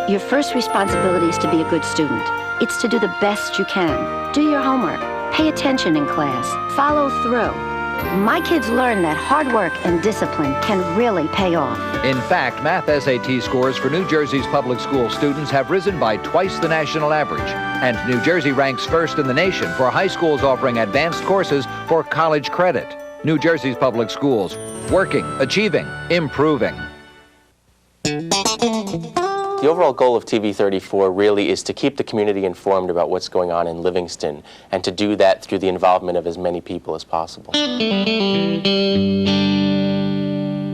Your first responsibility is to be a good student. It's to do the best you can. Do your homework. Pay attention in class. Follow through. My kids learn that hard work and discipline can really pay off. In fact, math SAT scores for New Jersey's public school students have risen by twice the national average. And New Jersey ranks first in the nation for high schools offering advanced courses for college credit. New Jersey's public schools, working, achieving, improving. The overall goal of TV 34 really is to keep the community informed about what's going on in Livingston, and to do that through the involvement of as many people as possible.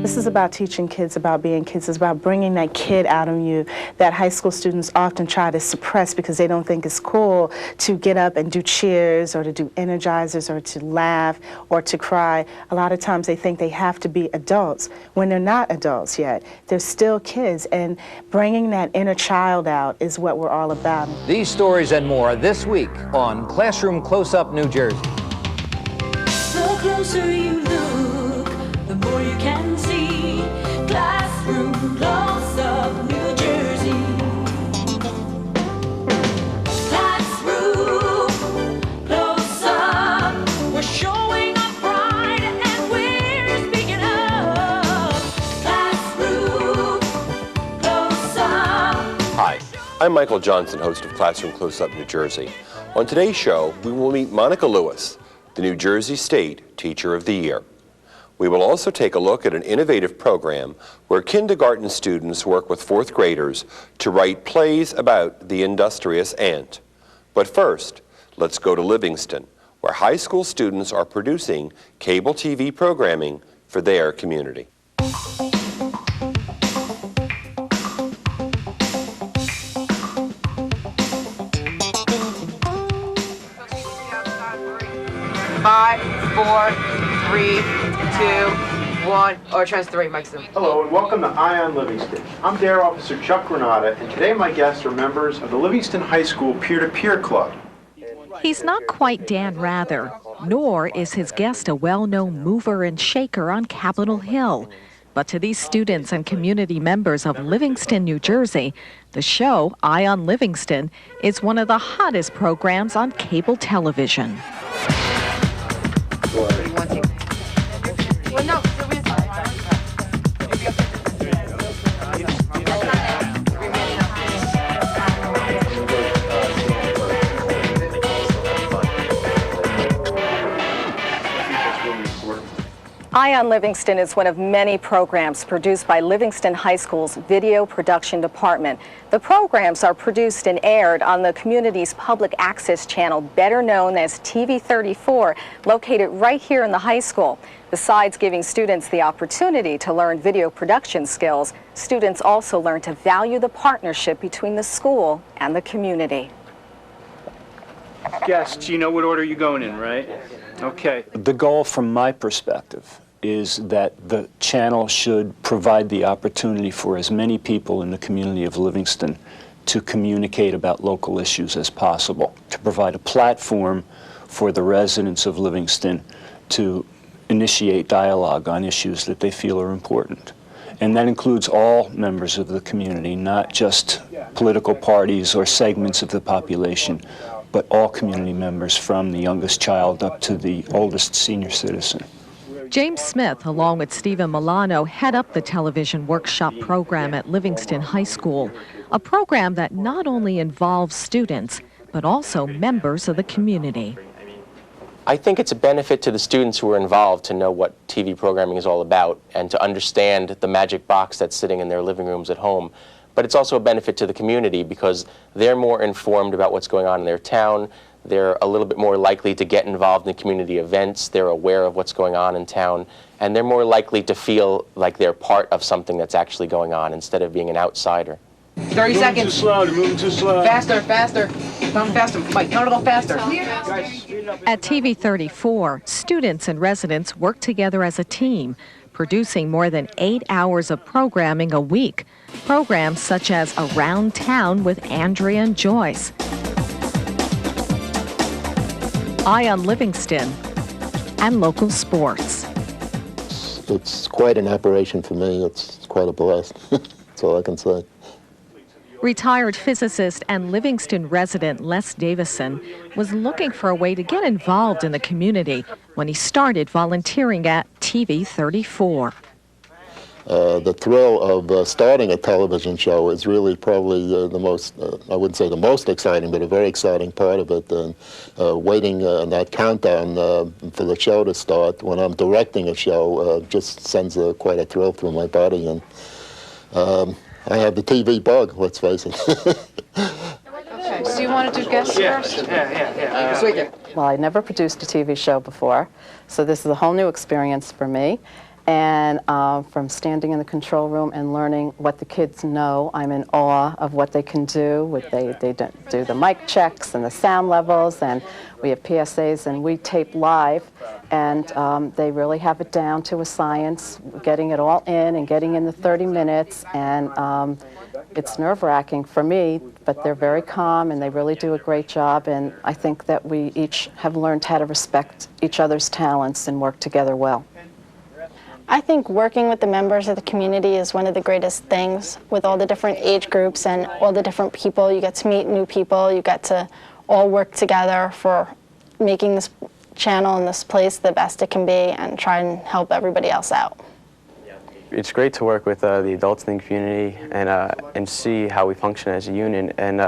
This is about teaching kids about being kids. It's about bringing that kid out of you that high school students often try to suppress because they don't think it's cool to get up and do cheers or to do energizers or to laugh or to cry. A lot of times they think they have to be adults when they're not adults yet. They're still kids, and bringing that inner child out is what we're all about. These stories and more this week on Classroom Close-Up New Jersey. The closer you look, the more you can see. Classroom Close-Up New Jersey. Classroom Close-Up. We're showing our pride and we're speaking up. Classroom Close-Up. Hi, I'm Michael Johnson, host of Classroom Close-Up New Jersey. On today's show, we will meet Monica Lewis, the New Jersey State Teacher of the Year. We will also take a look at an innovative program where kindergarten students work with fourth graders to write plays about the industrious ant. But first, let's go to Livingston, where high school students are producing cable TV programming for their community. Five, four, three, 2, 1, or tries 3, Mike's in. Hello and welcome to Ion Livingston. I'm Dare Officer Chuck Granata, and today my guests are members of the Livingston High School Peer-to-Peer Club. He's not quite Dan Rather, nor is his guest a well-known mover and shaker on Capitol Hill. But to these students and community members of Livingston, New Jersey, the show, Ion Livingston, is one of the hottest programs on cable television. Well, no. Ion Livingston is one of many programs produced by Livingston High School's Video Production Department. The programs are produced and aired on the community's public access channel, better known as TV 34, located right here in the high school. Besides giving students the opportunity to learn video production skills, students also learn to value the partnership between the school and the community. Guests, you know what order you're going in, right? Okay. The goal from my perspective is that the channel should provide the opportunity for as many people in the community of Livingston to communicate about local issues as possible, to provide a platform for the residents of Livingston to initiate dialogue on issues that they feel are important. And that includes all members of the community, not just political parties or segments of the population, but all community members from the youngest child up to the oldest senior citizen. James Smith, along with Stephen Milano, head up the television workshop program at Livingston High School, a program that not only involves students, but also members of the community. I think it's a benefit to the students who are involved to know what TV programming is all about and to understand the magic box that's sitting in their living rooms at home. But it's also a benefit to the community because they're more informed about what's going on in their town. They're a little bit more likely to get involved in community events. They're aware of what's going on in town. And they're more likely to feel like they're part of something that's actually going on instead of being an outsider. 30 seconds. Too slow, moving too slow. Faster, faster. Come faster. Mike, count it a little faster. At TV 34, students and residents work together as a team, producing more than 8 hours of programming a week. Programs such as Around Town with Andrea and Joyce, Ion Livingston, and local sports. It's quite an operation for me. It's quite a blast. That's all I can say. Retired physicist and Livingston resident Les Davison was looking for a way to get involved in the community when he started volunteering at TV 34. The thrill of starting a television show is really probably the most, I wouldn't say the most exciting, but a very exciting part of it. Waiting that countdown for the show to start when I'm directing a show just sends quite a thrill through my body. And I have the TV bug, let's face it. Okay, so you want to do guests first? Yeah. Well, I never produced a TV show before, so this is a whole new experience for me. And from standing in the control room and learning what the kids know, I'm in awe of what they can do. They do the mic checks and the sound levels, and we have PSAs, and we tape live, and they really have it down to a science, getting it all in and getting in the 30 minutes, and it's nerve-wracking for me, but they're very calm, and they really do a great job, and I think that we each have learned how to respect each other's talents and work together well. I think working with the members of the community is one of the greatest things with all the different age groups and all the different people. You get to meet new people. You get to all work together for making this channel and this place the best it can be and try and help everybody else out. It's great to work with the adults in the community and see how we function as a union, and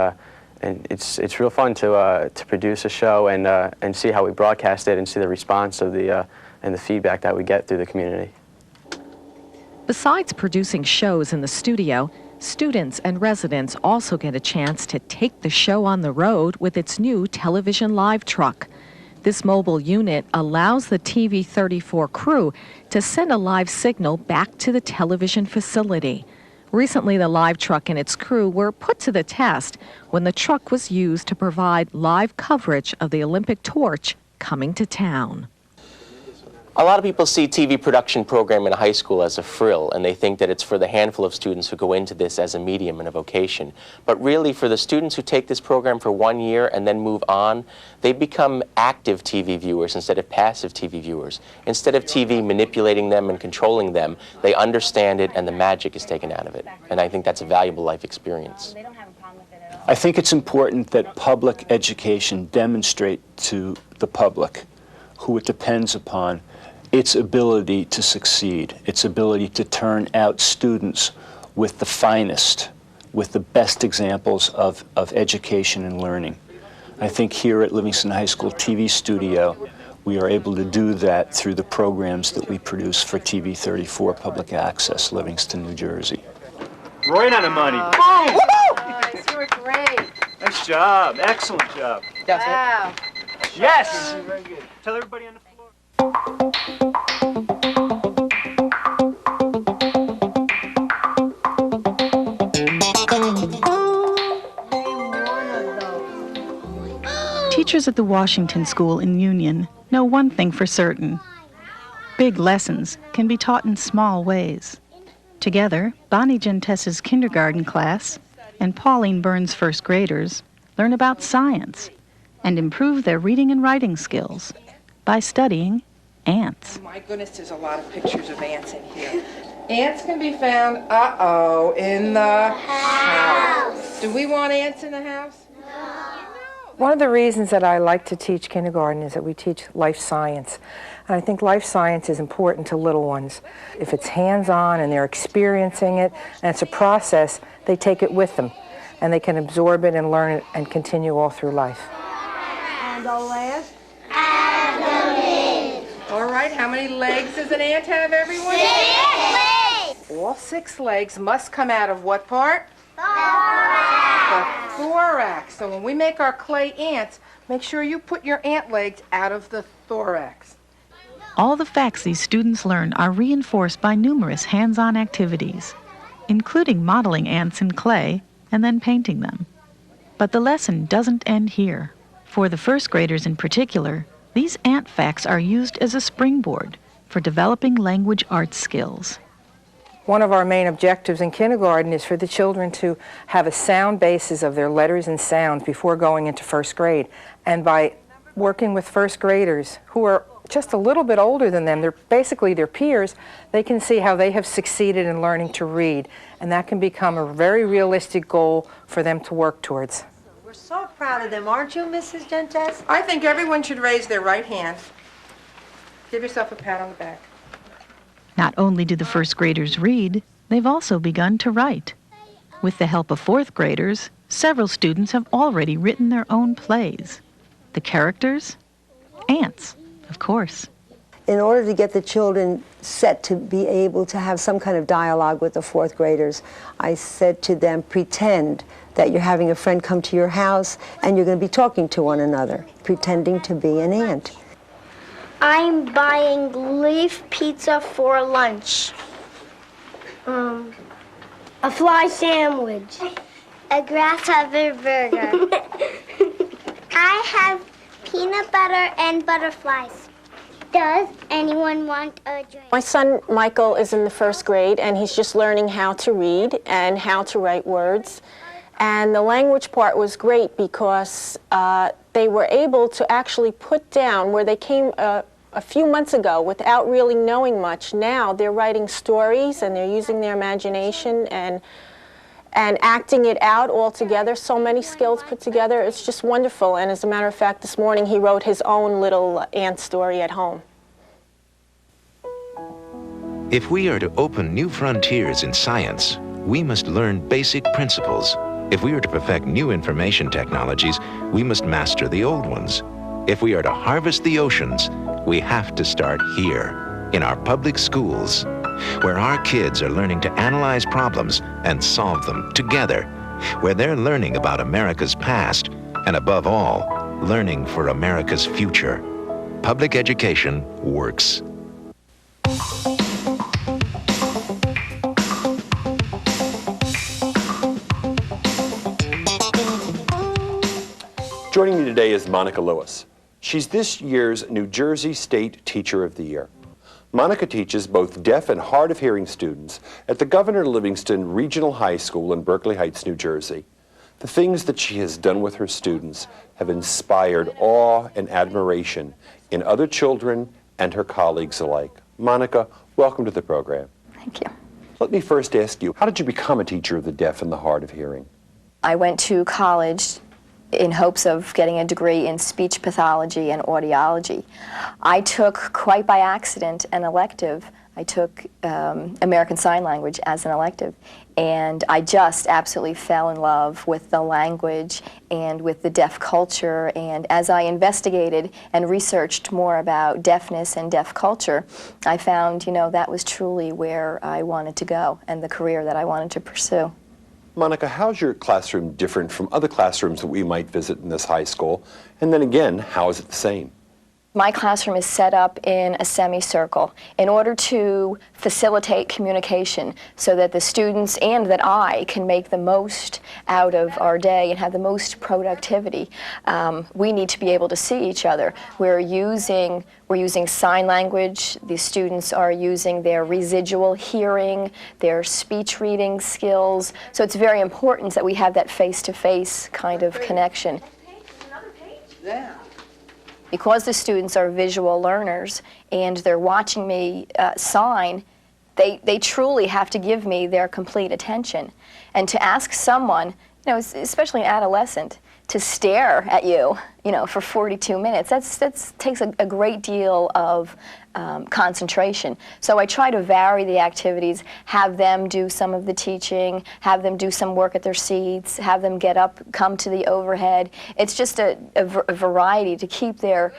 it's real fun to produce a show and see how we broadcast it and see the response of and the feedback that we get through the community. Besides producing shows in the studio, students and residents also get a chance to take the show on the road with its new television live truck. This mobile unit allows the TV 34 crew to send a live signal back to the television facility. Recently, the live truck and its crew were put to the test when the truck was used to provide live coverage of the Olympic torch coming to town. A lot of people see TV production program in a high school as a frill, and they think that it's for the handful of students who go into this as a medium and a vocation. But really, for the students who take this program for 1 year and then move on, they become active TV viewers instead of passive TV viewers. Instead of TV manipulating them and controlling them, they understand it and the magic is taken out of it. And I think that's a valuable life experience. I think it's important that public education demonstrate to the public, who it depends upon, its ability to succeed, its ability to turn out students with the finest, with the best examples of education and learning. I think here at Livingston High School TV Studio, we are able to do that through the programs that we produce for TV 34 Public Access, Livingston, New Jersey. Right on the money. Nice, you were great. Nice job. Excellent job. Wow. Yes. Very good. Tell everybody on the floor. Teachers at the Washington School in Union know one thing for certain. Big lessons can be taught in small ways. Together, Bonnie Gentessa's kindergarten class and Pauline Burns' first graders learn about science and improve their reading and writing skills by studying ants. My goodness, there's a lot of pictures of ants in here. Ants can be found, in the house. Do we want ants in the house? One of the reasons that I like to teach kindergarten is that we teach life science. And I think life science is important to little ones. If it's hands-on and they're experiencing it and it's a process, they take it with them and they can absorb it and learn it and continue all through life. And the last? Abdomen. All right, how many legs does an ant have, everyone? 6 legs. All 6 legs must come out of what part? The thorax. So when we make our clay ants, make sure you put your ant legs out of the thorax. All the facts these students learn are reinforced by numerous hands-on activities, including modeling ants in clay and then painting them. But the lesson doesn't end here. For the first graders in particular, these ant facts are used as a springboard for developing language arts skills. One of our main objectives in kindergarten is for the children to have a sound basis of their letters and sounds before going into first grade. And by working with first graders who are just a little bit older than them, they're basically their peers, they can see how they have succeeded in learning to read. And that can become a very realistic goal for them to work towards. We're so proud of them, aren't you, Mrs. Gentes? I think everyone should raise their right hand. Give yourself a pat on the back. Not only do the first graders read, they've also begun to write. With the help of fourth graders, several students have already written their own plays. The characters? Ants, of course. In order to get the children set to be able to have some kind of dialogue with the fourth graders, I said to them, pretend that you're having a friend come to your house and you're going to be talking to one another, pretending to be an ant. I'm buying leaf pizza for lunch. A fly sandwich. A grasshopper burger. I have peanut butter and butterflies. Does anyone want a drink? My son Michael is in the first grade and he's just learning how to read and how to write words. And the language part was great because they were able to actually put down where they came a few months ago without really knowing much. Now they're writing stories and they're using their imagination and acting it out all together. So many skills put together. It's just wonderful. And as a matter of fact, this morning he wrote his own little ant story at home. If we are to open new frontiers in science, we must learn basic principles. If we are to perfect new information technologies, we must master the old ones. If we are to harvest the oceans, we have to start here, in our public schools, where our kids are learning to analyze problems and solve them together, where they're learning about America's past, and above all, learning for America's future. Public education works. Joining me today is Monica Lewis. She's this year's New Jersey State Teacher of the Year. Monica teaches both deaf and hard of hearing students at the Governor Livingston Regional High School in Berkeley Heights, New Jersey. The things that she has done with her students have inspired awe and admiration in other children and her colleagues alike. Monica, welcome to the program. Thank you. Let me first ask you, how did you become a teacher of the deaf and the hard of hearing? I went to college in hopes of getting a degree in speech pathology and audiology. I took, quite by accident, an elective. I took American Sign Language as an elective, and I just absolutely fell in love with the language and with the deaf culture. And as I investigated and researched more about deafness and deaf culture, I found, that was truly where I wanted to go and the career that I wanted to pursue. Monica, how's your classroom different from other classrooms that we might visit in this high school? And then again, how is it the same? My classroom is set up in a semicircle in order to facilitate communication so that the students and that I can make the most out of our day and have the most productivity. We need to be able to see each other. We're using sign language. The students are using their residual hearing, their speech reading skills. So it's very important that we have that face-to-face kind of connection. Yeah. Because the students are visual learners and they're watching me sign, they truly have to give me their complete attention. And to ask someone, especially an adolescent, to stare at you, for 42 minutes, that takes a great deal of concentration. So I try to vary the activities, have them do some of the teaching, have them do some work at their seats, have them get up, come to the overhead. It's just a variety to keep their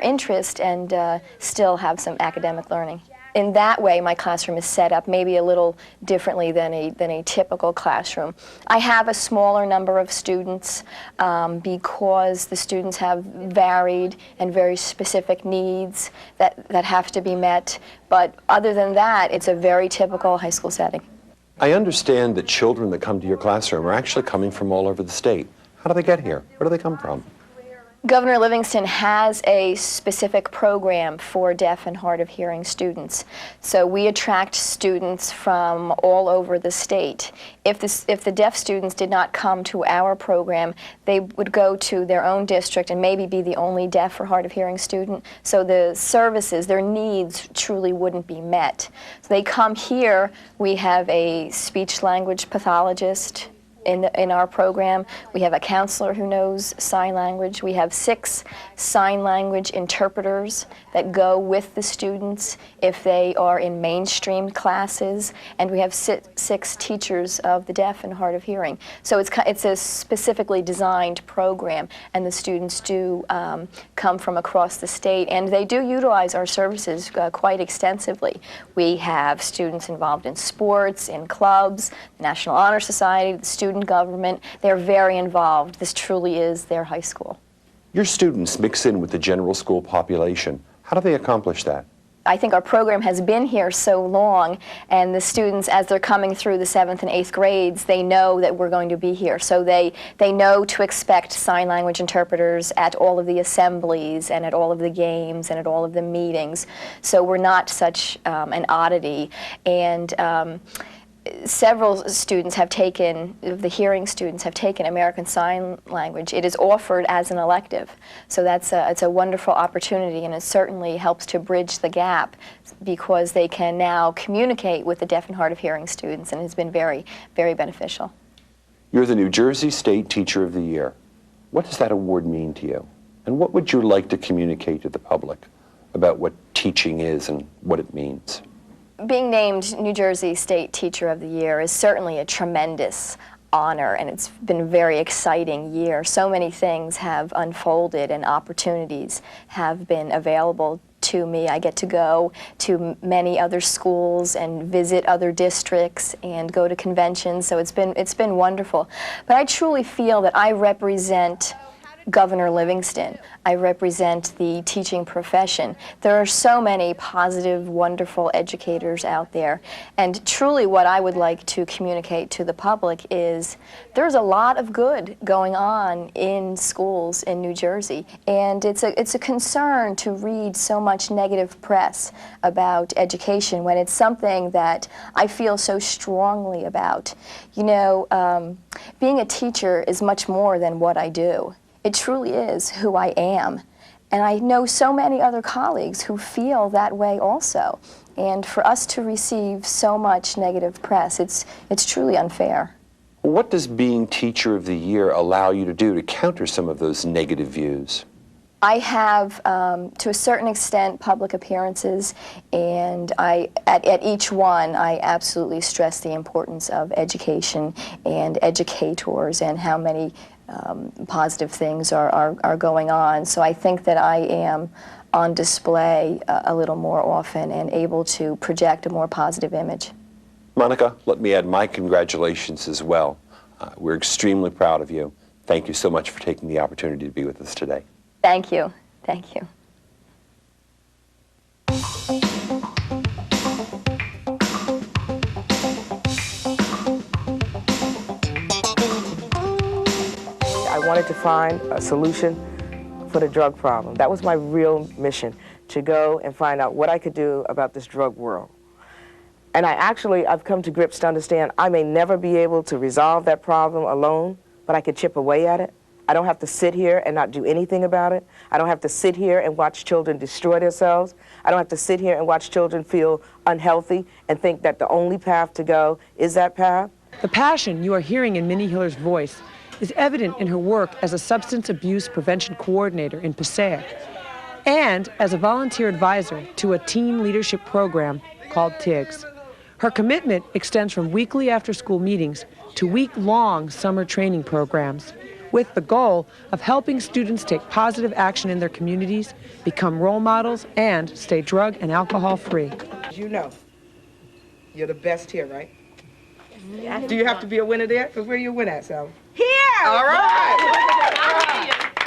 interest and still have some academic learning. In that way, my classroom is set up maybe a little differently than a typical classroom. I have a smaller number of students because the students have varied and very specific needs that have to be met. But other than that, it's a very typical high school setting. I understand that children that come to your classroom are actually coming from all over the state. How do they get here? Where do they come from? Governor Livingston has a specific program for deaf and hard of hearing students. So we attract students from all over the state. If the deaf students did not come to our program, they would go to their own district and maybe be the only deaf or hard of hearing student. So the services, their needs truly wouldn't be met. So they come here. We have a speech language pathologist in our program. We have a counselor who knows sign language. We have 6 sign language interpreters that go with the students if they are in mainstream classes, and we have 6 teachers of the deaf and hard of hearing. So it's a specifically designed program, and the students do come from across the state, and they do utilize our services quite extensively. We have students involved in sports, in clubs, the National Honor Society, the student government. They're very involved. This truly is their high school. Your students mix in with the general school population. How do they accomplish that? I think our program has been here so long, and the students, as they're coming through the 7th and 8th grades, they know that we're going to be here. So they know to expect sign language interpreters at all of the assemblies and at all of the games and at all of the meetings. So we're not such an oddity. And several students have taken, the hearing students have taken American Sign Language. It is offered as an elective. So it's a wonderful opportunity, and it certainly helps to bridge the gap because they can now communicate with the deaf and hard of hearing students, and it's been very, very beneficial. You're the New Jersey State Teacher of the Year. What does that award mean to you? And what would you like to communicate to the public about what teaching is and what it means? Being named New Jersey State Teacher of the Year is certainly a tremendous honor, and it's been a very exciting year. So many things have unfolded and opportunities have been available to me. I get to go to many other schools and visit other districts and go to conventions, so it's been wonderful. But I truly feel that I represent Governor Livingston. I represent the teaching profession. There are so many positive, wonderful educators out there, and truly what I would like to communicate to the public is there's a lot of good going on in schools in New Jersey, and it's a concern to read so much negative press about education when it's something that I feel so strongly about. You know, being a teacher is much more than what I do. It truly is who I am. And I know so many other colleagues who feel that way also. And for us to receive so much negative press, it's truly unfair. What does being Teacher of the Year allow you to do to counter some of those negative views? I have, to a certain extent, public appearances, and at each one, I absolutely stress the importance of education and educators and how many positive things are going on. So I think that I am on display a little more often and able to project a more positive image. Monica, let me add my congratulations as well. We're extremely proud of you. Thank you so much for taking the opportunity to be with us today. Thank you. Thank you. I wanted to find a solution for the drug problem. That was my real mission, to go and find out what I could do about this drug world. And I've come to grips to understand I may never be able to resolve that problem alone, but I could chip away at it. I don't have to sit here and not do anything about it. I don't have to sit here and watch children destroy themselves. I don't have to sit here and watch children feel unhealthy and think that the only path to go is that path. The passion you are hearing in Minnie Hiller's voice is evident in her work as a substance abuse prevention coordinator in Passaic and as a volunteer advisor to a teen leadership program called TIGS. Her commitment extends from weekly after-school meetings to week-long summer training programs, with the goal of helping students take positive action in their communities, become role models, and stay drug and alcohol free. You know, you're the best here, right? Yeah. Do you have to be a winner there? Because where are you a winner at, Sal? Here! All right!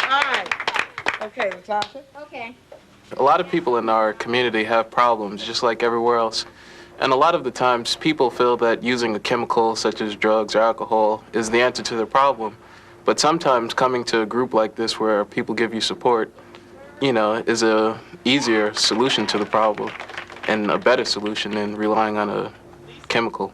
All right. Okay, Latasha? Okay. A lot of people in our community have problems, just like everywhere else. And a lot of the times, people feel that using a chemical such as drugs or alcohol is the answer to their problem. But sometimes coming to a group like this where people give you support, you know, is a easier solution to the problem and a better solution than relying on a chemical.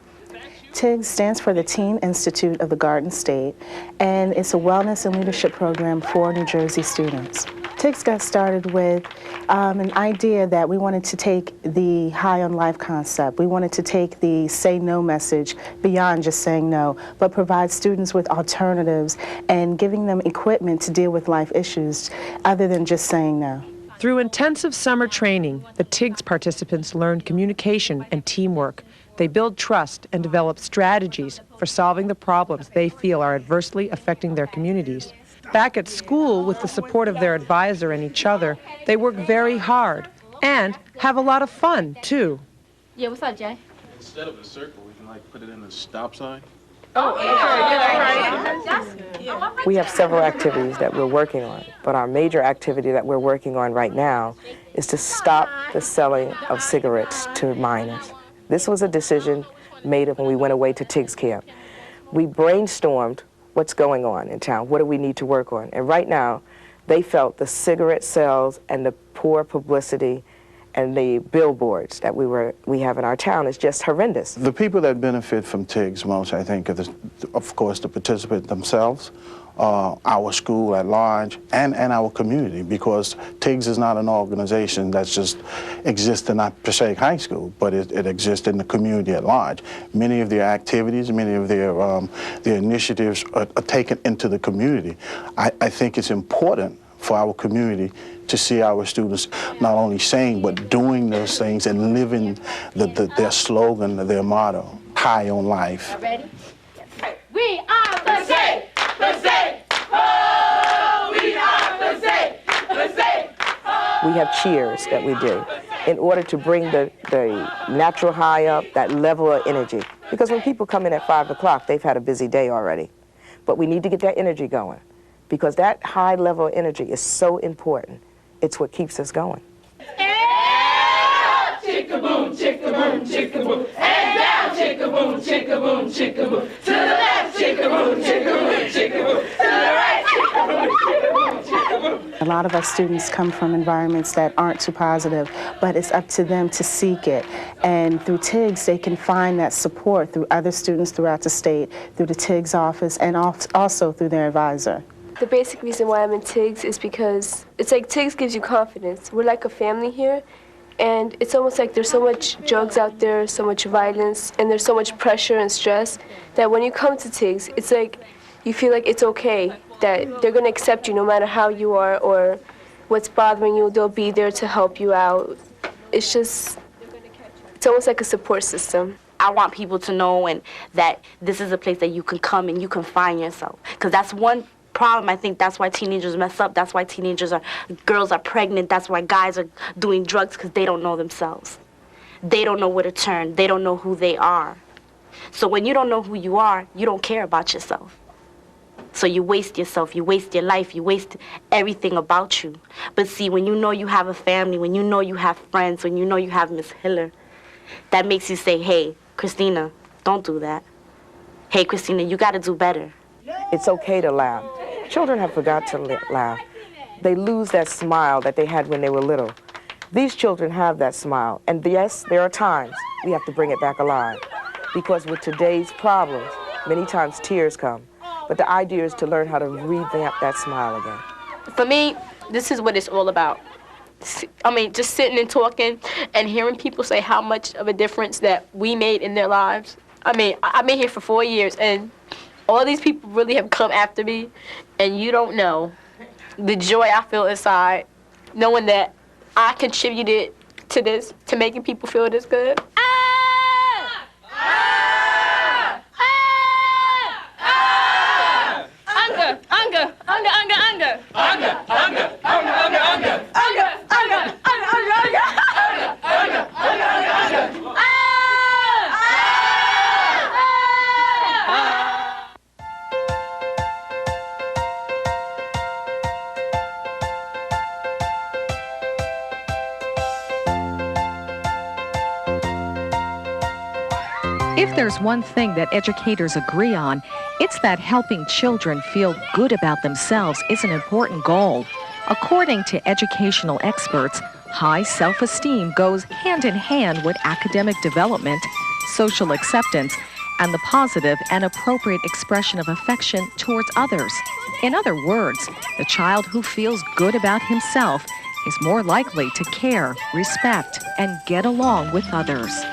TIG stands for the Teen Institute of the Garden State, and it's a wellness and leadership program for New Jersey students. TIGS got started with an idea that we wanted to take the high on life concept. We wanted to take the say no message beyond just saying no, but provide students with alternatives and giving them equipment to deal with life issues other than just saying no. Through intensive summer training, the TIGS participants learned communication and teamwork. They build trust and develop strategies for solving the problems they feel are adversely affecting their communities. Back at school, with the support of their advisor and each other, they work very hard and have a lot of fun, too. Yeah, what's up, Jay? Instead of a circle, we can put it in a stop sign. Oh, We have several activities that we're working on, but our major activity that we're working on right now is to stop the selling of cigarettes to minors. This was a decision made when we went away to TIGS camp. We brainstormed what's going on in town, what do we need to work on, and right now they felt the cigarette sales and the poor publicity and the billboards that we have in our town is just horrendous. The people that benefit from TIGS most, I think, are of course, the participants themselves, our school at large, and our community, because TIGS is not an organization that just exists in Passaic High School, but it exists in the community at large. Many of their activities, many of their initiatives are taken into the community. I think it's important for our community to see our students not only saying, but doing those things and living their slogan, their motto, high on life. Ready? We are Passaic! Passaic! Oh, we are Passaic! Passaic! We have cheers that we do in order to bring the natural high up, that level of energy. Because when people come in at 5 o'clock, they've had a busy day already. But we need to get that energy going, because that high level of energy is so important. It's what keeps us going. Chicka-boom, chicka-boom, chicka-boom. And down, chicka-boom, chicka-boom, chicka-boom. To the left, chicka-boom, chicka-boom, chicka-boom. To the right, chicka-boom, chicka-boom, chicka-boom. A lot of our students come from environments that aren't too positive, but it's up to them to seek it. And through TIGS, they can find that support through other students throughout the state, through the TIGS office, and also through their advisor. The basic reason why I'm in TIGS is because it's like TIGS gives you confidence. We're like a family here, and it's almost like there's so much drugs out there, so much violence, and there's so much pressure and stress that when you come to TIGS, it's like you feel like it's okay, that they're going to accept you no matter how you are or what's bothering you. They'll be there to help you out. It's almost like a support system. I want people to know that this is a place that you can come and you can find yourself, because that's one problem. I think that's why teenagers mess up. That's why girls are pregnant. That's why guys are doing drugs, because they don't know themselves. They don't know where to turn. They don't know who they are. So when you don't know who you are, you don't care about yourself. So you waste yourself, you waste your life, you waste everything about you. But see, when you know you have a family, when you know you have friends, when you know you have Miss Hiller, that makes you say, hey, Christina, don't do that. Hey, Christina, you got to do better. It's okay to laugh. Children have forgot to laugh. They lose that smile that they had when they were little. These children have that smile. And yes, there are times we have to bring it back alive. Because with today's problems, many times tears come. But the idea is to learn how to revamp that smile again. For me, this is what it's all about. I mean, just sitting and talking and hearing people say how much of a difference that we made in their lives. I mean, I've been here for 4 years, and all these people really have come after me, and you don't know the joy I feel inside knowing that I contributed to this, to making people feel this good. If there's one thing that educators agree on, It's that helping children feel good about themselves is an important goal. According to educational experts, high self-esteem goes hand in hand with academic development, social acceptance, and the positive and appropriate expression of affection towards others. In other words, the child who feels good about himself is more likely to care, respect, and get along with others.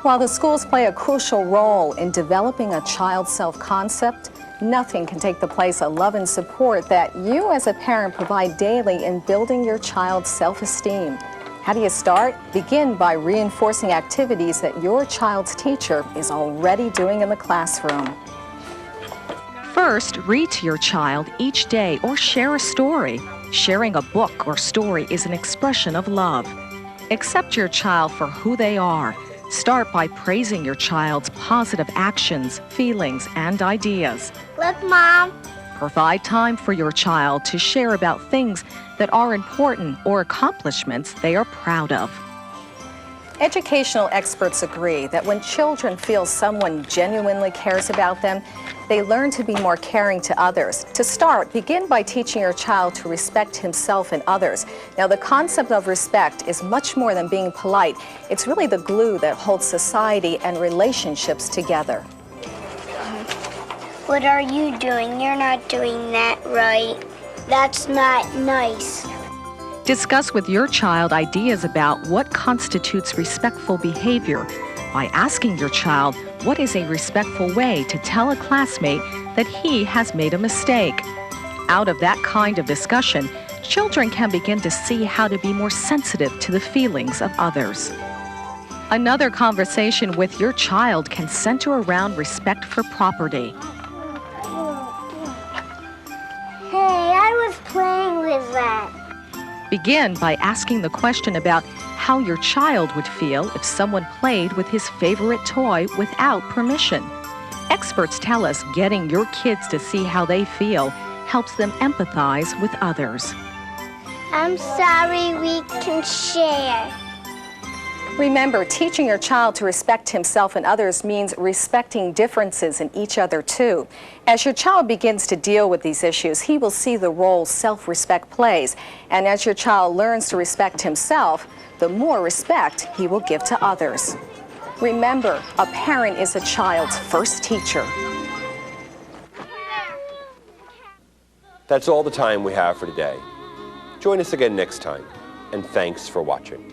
While the schools play a crucial role in developing a child's self-concept, nothing can take the place of love and support that you as a parent provide daily in building your child's self-esteem. How do you start? Begin by reinforcing activities that your child's teacher is already doing in the classroom. First, read to your child each day or share a story. Sharing a book or story is an expression of love. Accept your child for who they are. Start by praising your child's positive actions, feelings, and ideas. Look, Mom. Provide time for your child to share about things that are important or accomplishments they are proud of. Educational experts agree that when children feel someone genuinely cares about them, they learn to be more caring to others. To start, begin by teaching your child to respect himself and others. Now, the concept of respect is much more than being polite. It's really the glue that holds society and relationships together. What are you doing? You're not doing that right. That's not nice. Discuss with your child ideas about what constitutes respectful behavior by asking your child what is a respectful way to tell a classmate that he has made a mistake. Out of that kind of discussion, children can begin to see how to be more sensitive to the feelings of others. Another conversation with your child can center around respect for property. Hey, I was playing with that. Begin by asking the question about how your child would feel if someone played with his favorite toy without permission. Experts tell us getting your kids to see how they feel helps them empathize with others. I'm sorry, we can share. Remember, teaching your child to respect himself and others means respecting differences in each other too. As your child begins to deal with these issues, he will see the role self-respect plays. And as your child learns to respect himself, the more respect he will give to others. Remember, a parent is a child's first teacher. That's all the time we have for today. Join us again next time, and thanks for watching.